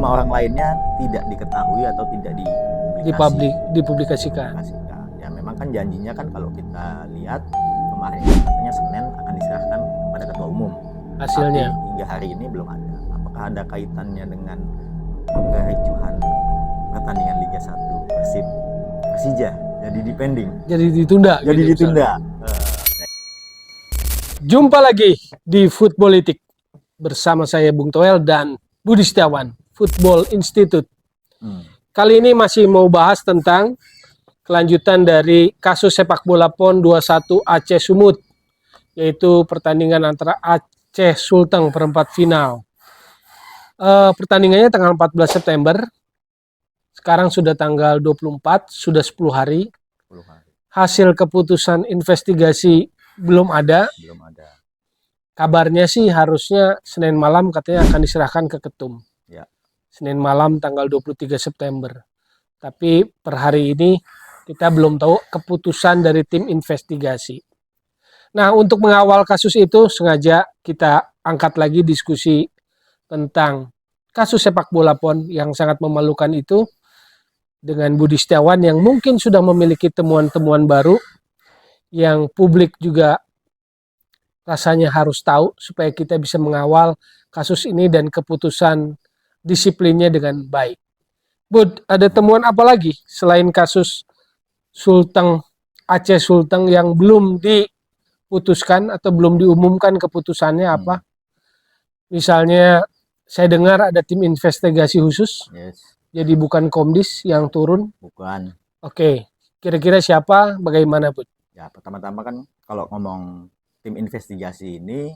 orang lainnya tidak diketahui atau tidak dipublikasikan. Ya memang kan janjinya kan kalau kita lihat kemarin katanya Senin akan diserahkan kepada Ketua Umum. Hasilnya tapi hingga hari ini belum ada. Apakah ada kaitannya dengan kericuhan pertandingan Liga 1 Persib Persija jadi dipending? Jadi ditunda. Jumpa lagi di Footballitik bersama saya Bung Toel dan Budi Setiawan, Football Institute. Kali ini masih mau bahas tentang kelanjutan dari kasus sepak bola PON 21 Aceh Sumut, yaitu pertandingan antara Aceh Sulteng perempat final. Pertandingannya tanggal 14 September. Sekarang sudah tanggal 24, sudah 10 hari. Hasil keputusan investigasi belum ada. Kabarnya sih harusnya Senin malam katanya akan diserahkan ke Ketum. Ya. Senin malam tanggal 23 September. Tapi per hari ini kita belum tahu keputusan dari tim investigasi. Nah, untuk mengawal kasus itu sengaja kita angkat lagi diskusi tentang kasus sepak bola PON yang sangat memalukan itu dengan Budi Setiawan yang mungkin sudah memiliki temuan-temuan baru yang publik juga rasanya harus tahu supaya kita bisa mengawal kasus ini dan keputusan disiplinnya dengan baik. Bud, ada temuan apa lagi selain kasus Sulteng, Aceh Sulteng yang belum diputuskan atau belum diumumkan keputusannya apa? Misalnya saya dengar ada tim investigasi khusus. Yes. Jadi bukan Komdis yang turun? Bukan. Oke, kira-kira siapa, bagaimana Bud? Ya, pertama-tama kan kalau ngomong tim investigasi ini,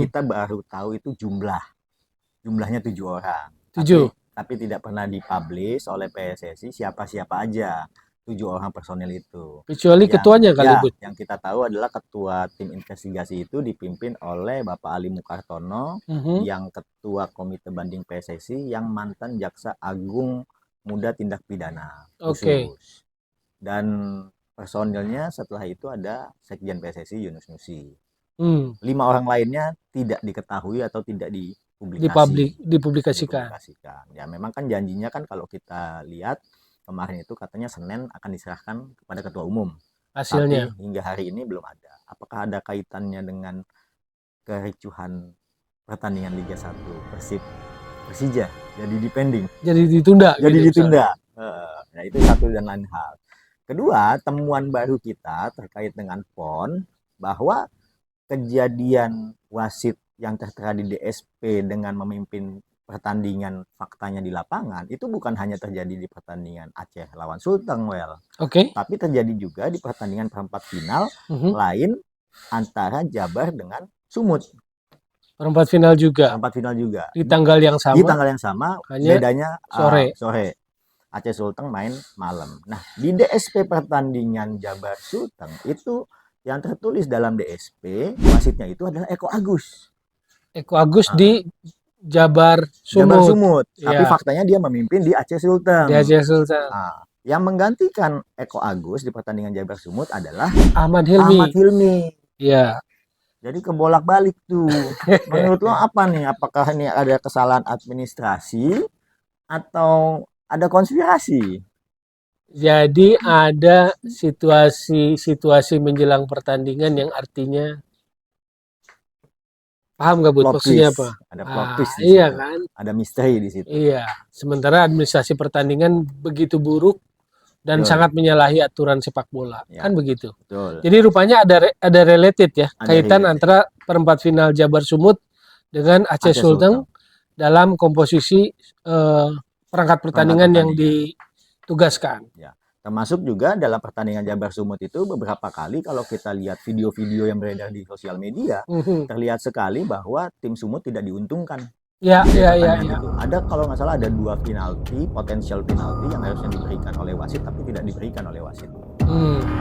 kita baru tahu itu jumlahnya 7 orang. 7. Tapi tidak pernah dipublish oleh PSSI siapa-siapa aja 7 orang personil itu. Kecuali ketuanya kali Bud. Yang kita tahu adalah ketua tim investigasi itu dipimpin oleh Bapak Ali Mukartono, yang ketua komite banding PSSI, yang mantan jaksa agung muda tindak pidana khusus. Dan personilnya setelah itu ada Sekjen PSSI Yunus Nusi. 5 orang lainnya tidak diketahui atau tidak dipublikasikan. Ya memang kan janjinya kan kalau kita lihat kemarin itu katanya Senin akan diserahkan kepada Ketua Umum. Hasilnya. Tapi hingga hari ini belum ada. Apakah ada kaitannya dengan kericuhan pertandingan Liga 1 Persib Persija jadi dipending? Jadi ditunda. Nah itu satu dan lain hal. Kedua, temuan baru kita terkait dengan PON bahwa kejadian wasit yang tertera di DSP dengan memimpin pertandingan faktanya di lapangan itu bukan hanya terjadi di pertandingan Aceh lawan Sulteng, tapi terjadi juga di pertandingan perempat final lain antara Jabar dengan Sumut. Perempat final juga. Di tanggal yang sama. Hanya bedanya sore. Aceh Sulteng main malam. Nah, di DSP pertandingan Jabar Sulteng itu yang tertulis dalam DSP wasitnya itu adalah Eko Agus. Di Jabar Sumut. Tapi faktanya dia memimpin di Aceh Sulteng. Nah, yang menggantikan Eko Agus di pertandingan Jabar Sumut adalah Ahmad Hilmi. Iya. Jadi kebolak-balik tuh. Menurut lo apa nih? Apakah ini ada kesalahan administrasi atau ada konspirasi? Jadi ada situasi menjelang pertandingan yang artinya paham nggak Bud maksudnya apa? Ada plot twist di situ. Kan? Ada misteri di situ. Iya. Sementara administrasi pertandingan begitu buruk dan sangat menyalahi aturan sepak bola. Kan begitu. Betul. Jadi rupanya ada related ya, kaitan antara perempat final Jabar Sumut dengan Aceh Sulteng dalam komposisi perangkat pertandingan yang ditugaskan. Ya. Termasuk juga dalam pertandingan Jabar Sumut itu beberapa kali kalau kita lihat video-video yang beredar di sosial media, terlihat sekali bahwa tim Sumut tidak diuntungkan. Iya. Ada kalau nggak salah ada 2 penalti, potensial penalti yang harusnya diberikan oleh wasit tapi tidak diberikan oleh wasit.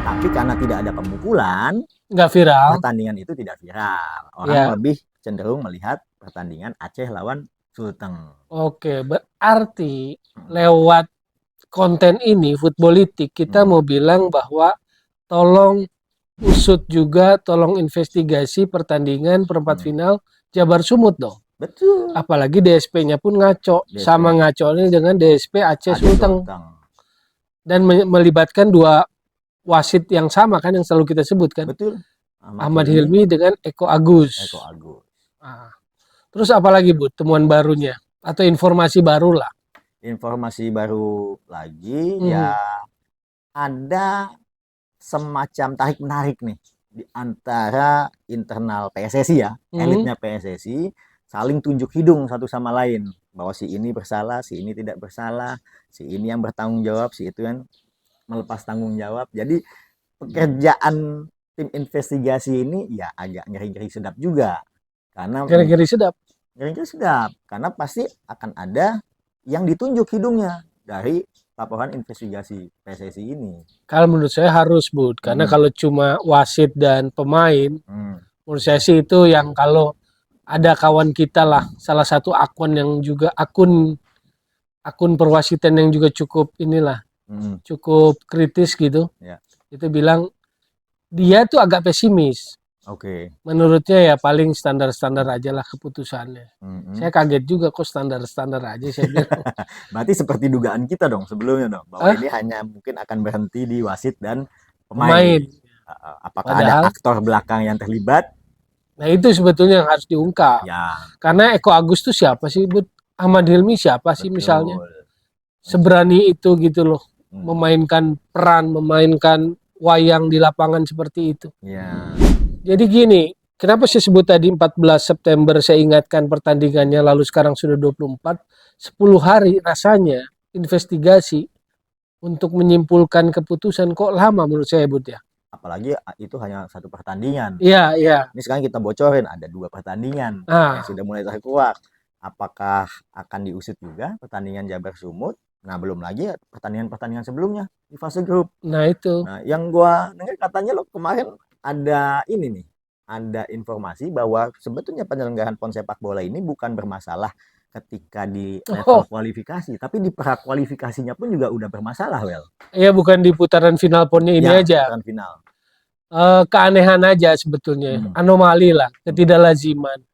Tapi karena tidak ada pemukulan, nggak viral. Pertandingan itu tidak viral. Orang lebih cenderung melihat pertandingan Aceh lawan Sulteng. Oke, berarti lewat konten ini Footballitik kita mau bilang bahwa tolong usut juga, tolong investigasi pertandingan perempat final Jabar Sumut dong. Betul. Apalagi DSP-nya pun ngaco, DSP. sama ngaconya dengan DSP Aceh Aceh Sulteng, Sulteng. dan melibatkan dua wasit yang sama kan yang selalu kita sebutkan, Betul. Ahmad Hilmi dengan Eko Agus. Eko Agus. Nah, terus apalagi Bu temuan barunya atau informasi baru lah? Informasi baru lagi ya, ada semacam tarik menarik nih di antara internal PSSI ya, elitnya PSSI saling tunjuk hidung satu sama lain bahwa si ini bersalah, si ini tidak bersalah, si ini yang bertanggung jawab, si itu yang melepas tanggung jawab. Jadi pekerjaan tim investigasi ini ya agak ngeri-ngeri sedap juga, karena Ngeri-ngeri sedap. ngeri-ngeri sedap karena pasti akan ada yang ditunjuk hidungnya dari laporan investigasi PSSI ini. Kalau menurut saya harus, Bud, karena kalau cuma wasit dan pemain, menurut saya sih itu yang kalau ada kawan kita lah, salah satu akun yang juga akun perwasitan yang juga cukup inilah, cukup kritis gitu, itu bilang dia tuh agak pesimis. Menurutnya ya paling standar-standar aja lah keputusannya. Saya kaget juga kok standar-standar aja saya bilang. Berarti seperti dugaan kita dong sebelumnya dong, bahwa ini hanya mungkin akan berhenti di wasit dan pemain. Apakah ada aktor belakang yang terlibat? Nah itu sebetulnya yang harus diungkap. Ya. Karena Eko Agus tuh siapa sih? Ahmad Hilmi siapa sih misalnya? Seberani itu gitu loh. Memainkan peran, memainkan wayang di lapangan seperti itu. Ya. Jadi gini, kenapa saya sebut tadi 14 September saya ingatkan pertandingannya, lalu sekarang sudah 24, 10 hari rasanya investigasi untuk menyimpulkan keputusan kok lama menurut saya, Bud ya. Apalagi itu hanya satu pertandingan. Iya, iya. Ini sekarang kita bocorin ada 2 pertandingan yang sudah mulai terkuak. Apakah akan diusut juga pertandingan Jabar Sumut? Nah, belum lagi pertandingan-pertandingan sebelumnya di fase grup. Nah, itu. Nah, yang gua dengar katanya loh kemarin ada ini nih, ada informasi bahwa sebetulnya penyelenggaraan PON sepak bola ini bukan bermasalah ketika di level kualifikasi, tapi di prakualifikasinya pun juga udah bermasalah, Wel. Iya, bukan di putaran final PON-nya ini ya, aja. Putaran final. Keanehan aja sebetulnya, anomali lah, ketidaklaziman.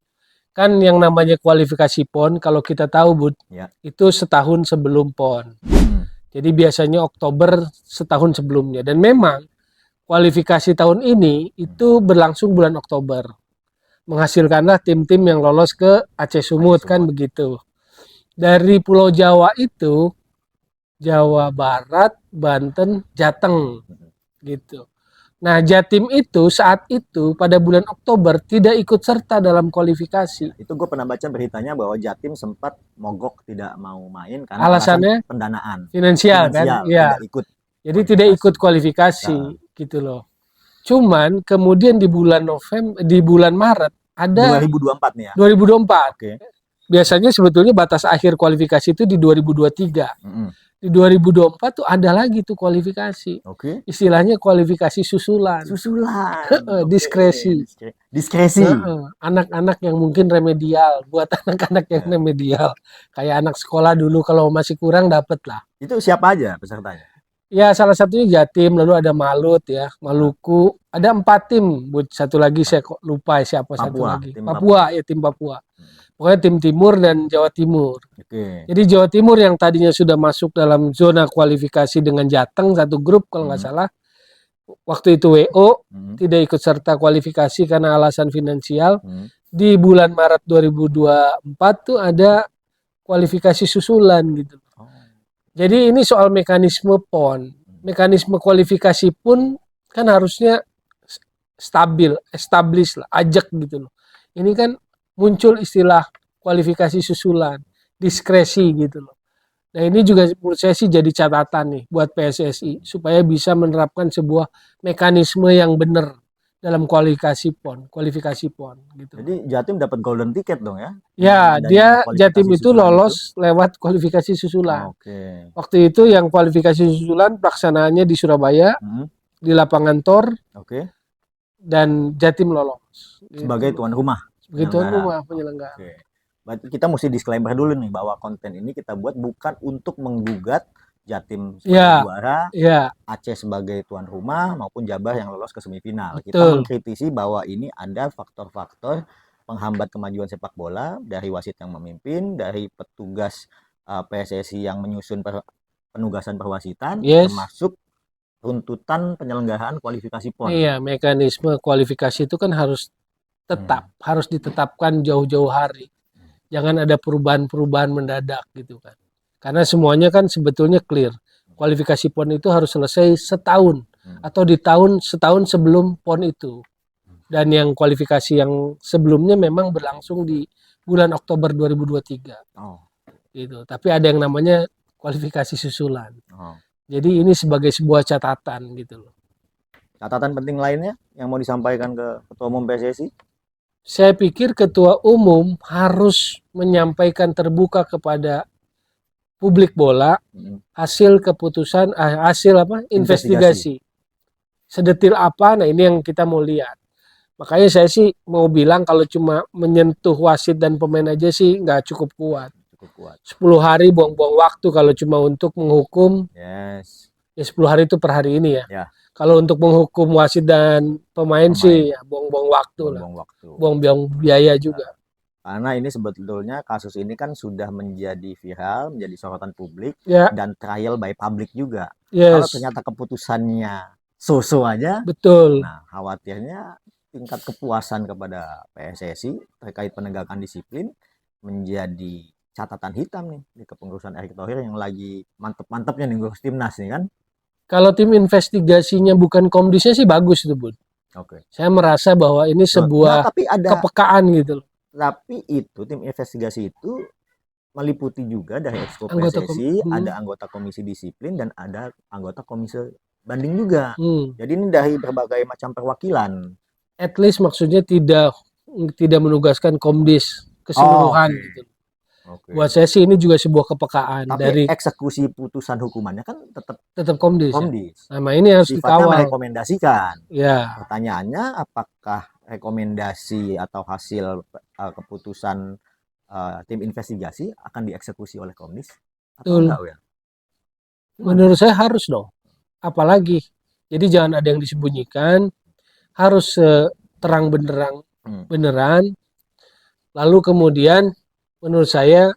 Kan yang namanya kualifikasi PON, kalau kita tahu, Bud, itu setahun sebelum PON. Jadi biasanya Oktober setahun sebelumnya. Dan memang kualifikasi tahun ini itu berlangsung bulan Oktober. Menghasilkanlah tim-tim yang lolos ke Aceh Sumut kan begitu. Dari Pulau Jawa itu, Jawa Barat, Banten, Jateng gitu. Nah, Jatim itu saat itu pada bulan Oktober tidak ikut serta dalam kualifikasi. Itu gue pernah baca beritanya bahwa Jatim sempat mogok tidak mau main karena alasannya pendanaan. Finansial kan? Iya. Tidak ikut. Jadi tidak ikut kualifikasi gitu loh. Cuman kemudian di bulan November, di bulan Maret ada 2024 nih ya. 2024. Biasanya sebetulnya batas akhir kualifikasi itu di 2023. Di 2024 tuh ada lagi tuh kualifikasi. Istilahnya kualifikasi susulan. Diskresi. Anak-anak yang mungkin remedial, buat anak-anak yang remedial. Kayak anak sekolah dulu kalau masih kurang dapat lah. Itu siapa aja pesertanya? Ya salah satunya Jatim, lalu ada Malut ya, Maluku. Ada 4 tim, satu lagi saya kok lupa siapa Papua, satu lagi. Papua ya, tim Papua. Pokoknya tim Timur dan Jawa Timur. Jadi Jawa Timur yang tadinya sudah masuk dalam zona kualifikasi dengan Jateng satu grup kalau nggak salah. Waktu itu WO tidak ikut serta kualifikasi karena alasan finansial. Di bulan Maret 2024 tuh ada kualifikasi susulan gitu. Jadi ini soal mekanisme PON. Mekanisme kualifikasi pun kan harusnya stabil, establish lah, ajak gitu loh. Ini kan muncul istilah kualifikasi susulan, diskresi gitu loh. Nah ini juga menurut saya sih jadi catatan nih buat PSSI supaya bisa menerapkan sebuah mekanisme yang benar dalam kualifikasi PON gitu. Jadi Jatim dapat golden ticket dong ya? Ya, dia Jatim itu lolos lewat kualifikasi susulan. Waktu itu yang kualifikasi susulan pelaksanaannya di Surabaya, di lapangan TOR, dan Jatim lolos. Sebagai tuan rumah. Sebagai tuan rumah penyelenggara. Berarti kita mesti disclaimer dulu nih bahwa konten ini kita buat bukan untuk menggugat Jatim sebagai juara, Aceh sebagai tuan rumah maupun Jabar yang lolos ke semifinal. Kita mengkritisi bahwa ini ada faktor-faktor penghambat kemajuan sepak bola, dari wasit yang memimpin, dari petugas PSSI yang menyusun penugasan perwasitan, Yes. termasuk runtutan penyelenggaraan kualifikasi PON. Iya, mekanisme kualifikasi itu kan harus harus ditetapkan jauh-jauh hari. Jangan ada perubahan-perubahan mendadak gitu kan. Karena semuanya kan sebetulnya clear. Kualifikasi PON itu harus selesai setahun atau di setahun sebelum PON itu. Dan yang kualifikasi yang sebelumnya memang berlangsung di bulan Oktober 2023. Oh. Gitu. Tapi ada yang namanya kualifikasi susulan. Oh. Jadi ini sebagai sebuah catatan gitu loh. Catatan penting lainnya yang mau disampaikan ke Ketua Umum PSSI? Saya pikir Ketua Umum harus menyampaikan terbuka kepada publik bola hasil keputusan, hasil investigasi. Sedetil apa? Nah ini yang kita mau lihat. Makanya saya sih mau bilang kalau cuma menyentuh wasit dan pemain aja sih nggak cukup kuat. 10 hari buang-buang waktu kalau cuma untuk menghukum. Yes. Ya 10 hari itu per hari ini ya. Ya. Kalau untuk menghukum wasit dan pemain sih ya buang-buang waktu lah. Buang-buang biaya juga. Karena ini sebetulnya kasus ini kan sudah menjadi viral, menjadi sorotan publik dan trial by public juga. Kalau ternyata keputusannya so-so aja. Betul. Nah, khawatirnya tingkat kepuasan kepada PSSI terkait penegakan disiplin menjadi catatan hitam nih di kepengurusan Erick Thohir yang lagi mantep-mantepnya nih ngurus timnas nih kan. Kalau tim investigasinya bukan Komdisnya sih bagus itu, Bud. Oke. Saya merasa bahwa ini sebuah kepekaan gitu loh. Tapi itu tim investigasi itu meliputi juga dari Exco PSSI, ada anggota komisi disiplin dan ada anggota komisi banding juga. Jadi ini dari berbagai macam perwakilan. At least maksudnya tidak menugaskan Komdis keseluruhan gitu. Buat saya sih ini juga sebuah kepekaan. Tapi dari eksekusi putusan hukumannya kan tetap Komdis. Ya? Nah ini harus sifatnya dikawal. Merekomendasikan. Ya. Pertanyaannya apakah rekomendasi atau hasil keputusan tim investigasi akan dieksekusi oleh Komdis atau enggak ya? Menurut saya harus dong. Apalagi. Jadi jangan ada yang disembunyikan. Harus terang beneran. Lalu kemudian menurut saya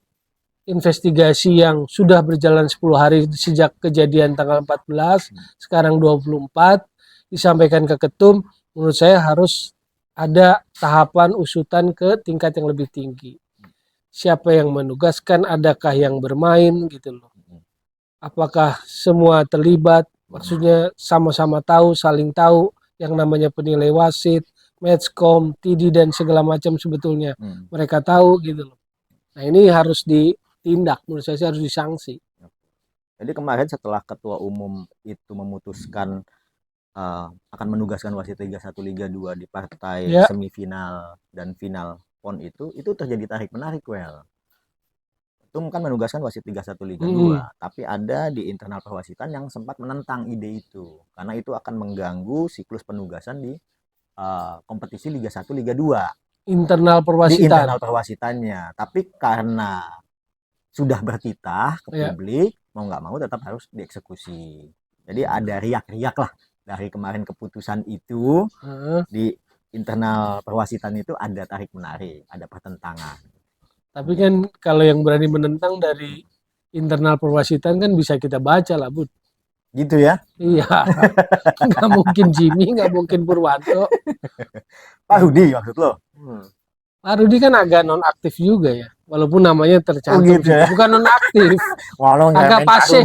investigasi yang sudah berjalan 10 hari sejak kejadian tanggal 14, sekarang 24, disampaikan ke Ketum, menurut saya harus ada tahapan usutan ke tingkat yang lebih tinggi. Siapa yang menugaskan, adakah yang bermain gitu loh. Apakah semua terlibat, maksudnya sama-sama tahu, saling tahu, yang namanya penilai wasit, matchcom, TD dan segala macam sebetulnya mereka tahu gitu loh. Nah ini harus ditindak, menurut saya harus disanksi. Jadi kemarin setelah Ketua Umum itu memutuskan akan menugaskan wasit Liga 1 Liga 2 di partai semifinal dan final PON itu terjadi tarik-menarik, Ketum kan menugaskan wasit Liga 1 Liga 2, tapi ada di internal perwasitan yang sempat menentang ide itu karena itu akan mengganggu siklus penugasan di kompetisi Liga 1 Liga 2. Internal perwasitan. Di internal perwasitannya, tapi karena sudah bertitah ke publik, mau nggak mau tetap harus dieksekusi. Jadi ada riak-riak lah dari kemarin keputusan itu di internal perwasitan itu ada tarik menarik, ada pertentangan. Tapi kan kalau yang berani menentang dari internal perwasitan kan bisa kita baca lah, Bud. Gitu ya? Iya. Nggak mungkin Jimmy, nggak mungkin Purwanto. Pak Rudi maksud lo? Pak Rudi kan agak nonaktif juga ya, walaupun namanya tercantum gitu ya? bukan nonaktif, agak pasif.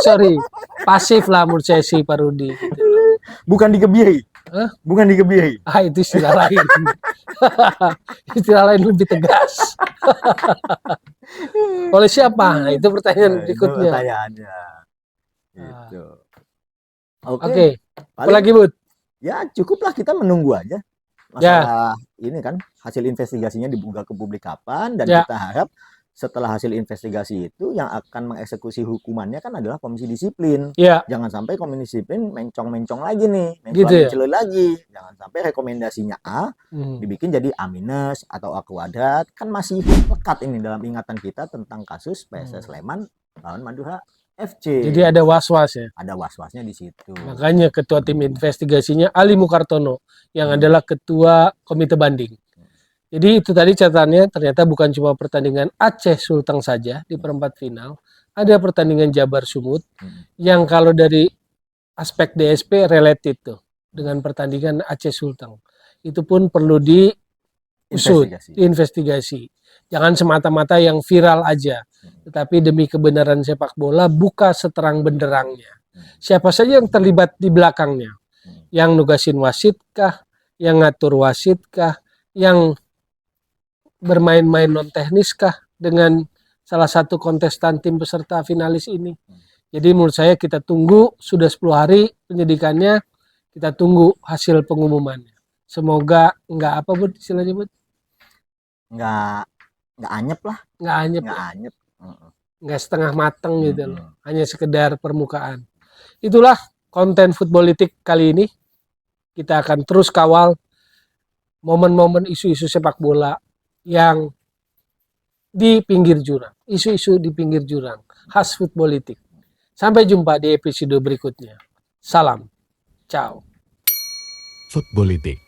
Sorry, pasif lah menurut saya sih Pak Rudi. Gitu. Bukan dikebiri? Bukan dikebiri? Itu istilah lain. Istilah lain lebih tegas. Oleh siapa? Nah, itu pertanyaan berikutnya. Itu pertanyaannya. Gitu. Oke. Apalagi Bud? Ya cukuplah kita menunggu aja. Masalah ini kan hasil investigasinya dibuka ke publik kapan dan kita harap setelah hasil investigasi itu yang akan mengeksekusi hukumannya kan adalah komisi disiplin. Jangan sampai komisi disiplin mencong-mencong lagi nih, mencong lagi. Jangan sampai rekomendasinya A dibikin jadi A- atau A kuadrat, kan masih lekat ini dalam ingatan kita tentang kasus PSS Sleman lawan Madura FC. Jadi ada was-was ya? Ada was-wasnya di situ. Makanya ketua tim investigasinya Ali Mukartono yang adalah ketua komite banding. Jadi itu tadi catatannya, ternyata bukan cuma pertandingan Aceh Sulteng saja di perempat final, ada pertandingan Jabar Sumut yang kalau dari aspek DSP related tuh dengan pertandingan Aceh Sulteng. Itu pun perlu diusut, diinvestigasi. Jangan semata-mata yang viral aja, tetapi demi kebenaran sepak bola buka seterang benderangnya. Siapa saja yang terlibat di belakangnya, yang nugasin wasit kah, yang ngatur wasit kah, yang bermain-main non teknis kah dengan salah satu kontestan tim peserta finalis ini. Jadi menurut saya kita tunggu, sudah 10 hari penyidikannya, kita tunggu hasil pengumumannya. Semoga nggak apa Bud istilahnya Bud? Nggak anyep lah. Nggak anyep, Nggak ya? anyep. Nggak setengah mateng gitu loh. Hanya sekedar permukaan. Itulah konten Footballitik kali ini. Kita akan terus kawal momen-momen isu-isu sepak bola yang di pinggir jurang. Isu-isu di pinggir jurang. Khas Footballitik. Sampai jumpa di episode berikutnya. Salam. Ciao. Footballitik.